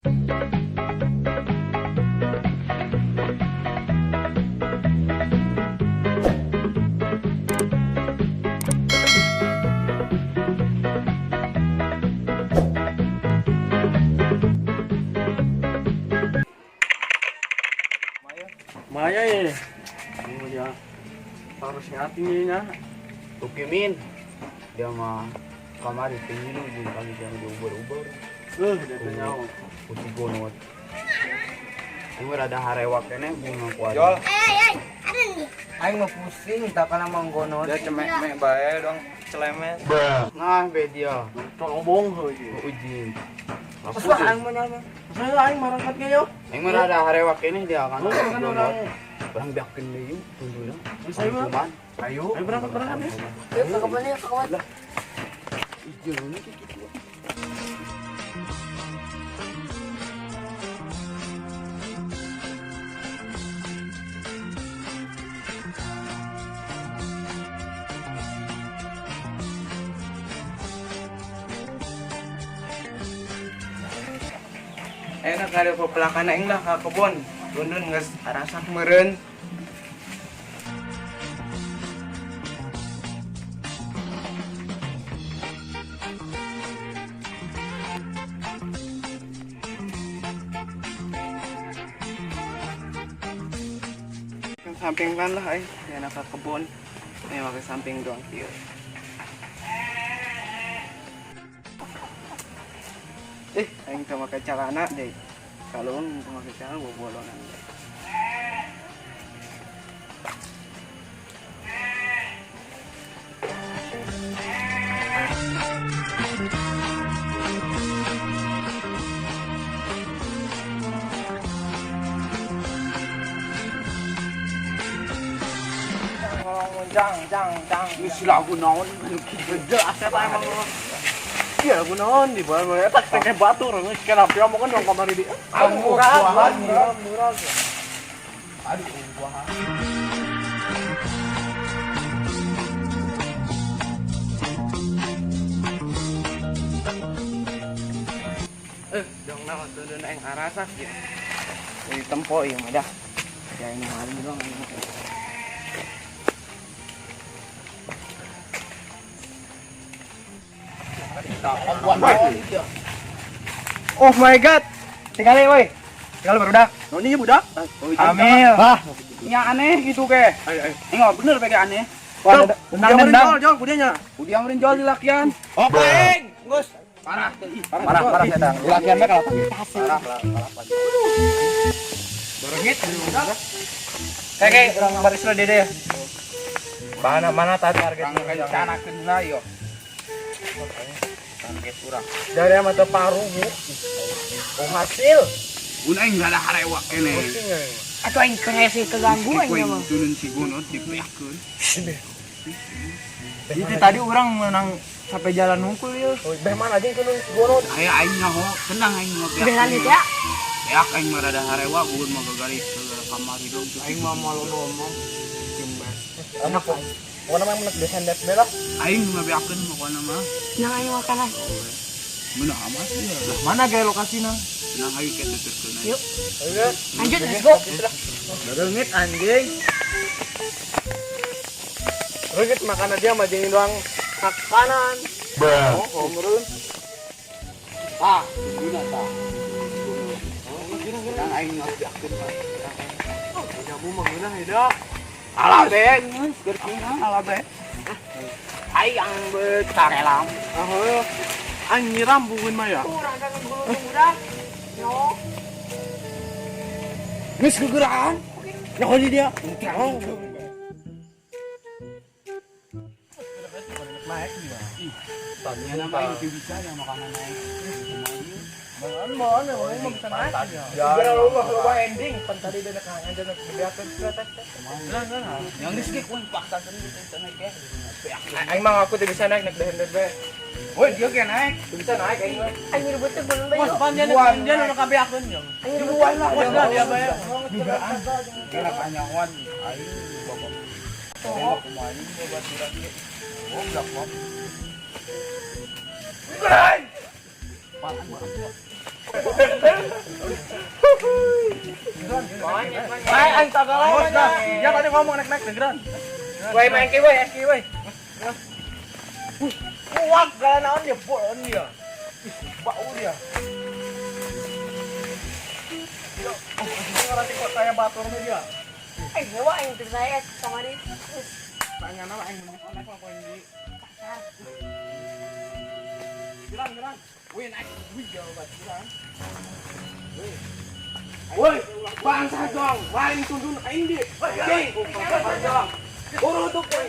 Maya ini. Ini dia. Harus ngatiin ya. Tukimin dia mah kamari pengilu jeung kali dia diuber-uber. Dia nyawa. Putih gonot. Ini rada harewak kene bunga kuat. Jol, Ada nih. aing mah pusing tak kana manggonot. Dia cemek-mek bae dong celemet. Nah, be dia. Tolong bong heuh. Uji. Asuh aing mah nyaman. Saya aing marangkat ge yo. Aing mah rada harewak kene dia kan. Kan orang. Orang biakeun deui tunggulah. Saya mah. Ayo. Ayo berangkat ya. Yuk ke kapan ya, kawan? Ijeun ini kitu. Enak ada pepelakan aing lah ka kebon. Dundun geus arasak meureun. Samping kan lah ay, enak ka kebon. Ini make samping doang kieu. Aing teu make calana deh. Kalau teu make calana bobolonan deh. Jang. Ini sila aku naon Beda aset emang. Iya aku naon di bawah eta teh batur geus kena pieu mau kan dong kamari di. Murah. Aduh, buah. Dong naon teudeun aing arasak ya. Di tempo ieu mah dah. Ya ini hari doang aing. Oh my god. Tinggalin woi. Tinggal barudak. Noni nya budak. Amil. Bah. Nya aneh gitu ke. Ingat bener pake aneh. Dendang. Jol kudianya. Udah amrin jual di lakian. Oke. Gus. Parah. Parah eta. Di lakian mah kalau Parah. Barengit. Kayak baris lo dede ya. Mana tadi targetnya rencanakeun lah yo. Target urang. Dari mata paru bu. Oh hasil. Un aing rada harewak kene. Atau aing pengen keganggu aing Poin mah. turun si gonot dipeakkeun. Itu tadi orang menang sampai jalan hungkul ya. Beh mana aja yang gonot. Aya aing nyaho, tenang aing mah Udah lanjut ya. Beak aing mah rada harewak bukan mah gagaris ke kamari dong. Aing mah malu ngomong. Anak kok. Pokoknya memang menek desendet merah. Aing mah beakeun pokona mah. Nang aing makanan. Meunah amat ya. Lah mana gaya lokasinya? Tenang aing ketuturkeun aing. Yuk. Lanjut let's go. Berengit anjing. Rengit makan aja mah jeung doang kak kanan. Oh, meureun. Ah, guna tah. Tenang aing mah beakeun mah. Jamu mah geunah hidup. Alah beng, keur kumaha alah beng. Aing betarelam. Ahoy. Aing nyiram bungeun mah ya. Kurang kan gulung udah. Yo. Geus gegeraan. Nyaho di dia. Oh. Tanya nama aing teu bisa ya makanan aing. Mana mau bisa naik. Gara lu mah ending pan tadi dana kangen dana kebiakan kretek. Yang geus ge kuing paksa sendiri teh naik ya. Aing mah aku teu bisa naik dehen be. Woi dia ge naik. Teu bisa naik aing mah. Aing ribut teh gulung bae. Panjang dia nu kabeakeun nya. Aing ribut lah. Wah dia bae. Dugaan. Kira panyangan aing bapak. Tengok kumaha ini buat surat ge. Oh, blak mom. Ay, tagal aja dah. Ya tadi ngomong naik-naik dengeran. Woi main ki woi, eski woi. Kuat gak naon dia, bolon dia. Bau dia. Yo, ini ngerti kok kayak batur dia. Nyawa yang saya sama ini. Tanya nama aing naik apa ini? Geran. Wih naik, wih jauh banget geran. Woi, bangsa dong. Lain tundun aing di. Oke, bangsa dong. Urut tuh woi.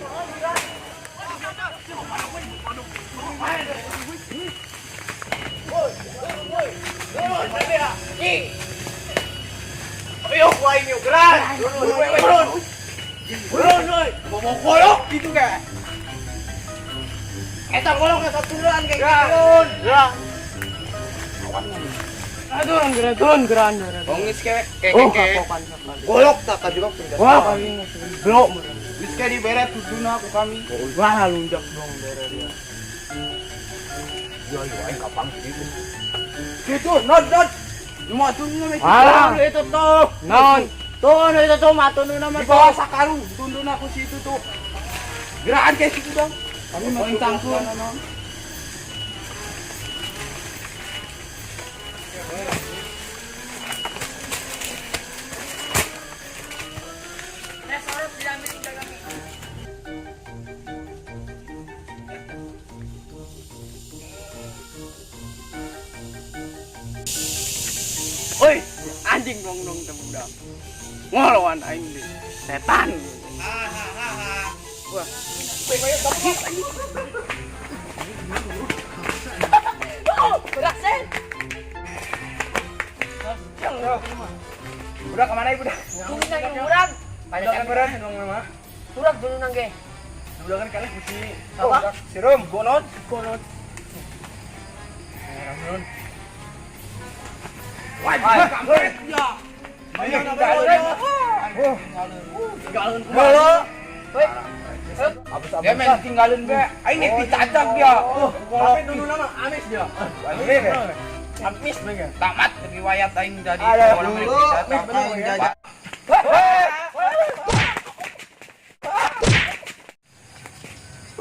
Ayo, wah ini geran. Turun, woi. Mau koyok gitu kayak. Eta kolong satu turunan kayak turun. Ya. Turun geran. Bongis kayak golok tak juga. Wah, belok. Wis kayak diberet tuduna aku kami. Wah, lunjak dong beret dia. Ya, aing kapang gitu. Gitu, not. Cuma tundun Alah. itu tuh. Non. Tuh, itu tuh matun nama Di bawah sakarung, tundun aku situ tuh. Gerakan kayak situ dong. Kami masuk tangkul. Woi, anjing dong temuda. Ngelawan aing deh. Setan. Wah. Berhasil. Udah kemana ibu dah? Tunggu lagi kurang. Banyak yang berat dong mama. Kurang dulu nangge. Udah kan kalian kusi. Apa? Sirum, gonot. Wajib kampret ya. Banyak dia main tinggalin be. Ini dicacak dia. Tapi dulu nama Amis dia. Amis bener. Tamat riwayat aing jadi Ada orang dulu, dicacak. bener Aing ya. jajak.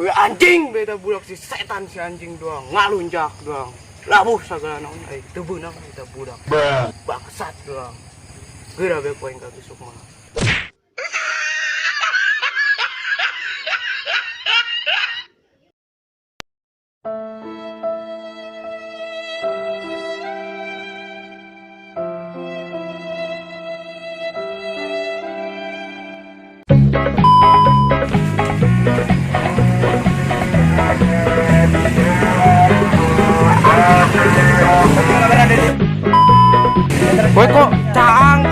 Wih anjing beta budak si setan si anjing doang ngalunjak doang labuh sagala naon ai teu beunang eta budak bangsat doang geura be poin ka besok mah. Poek kok caang,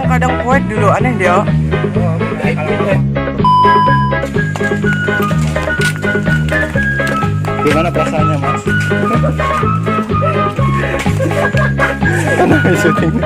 kadang poek dulu aneh dia. Gimana perasaannya mas? Karena syuting.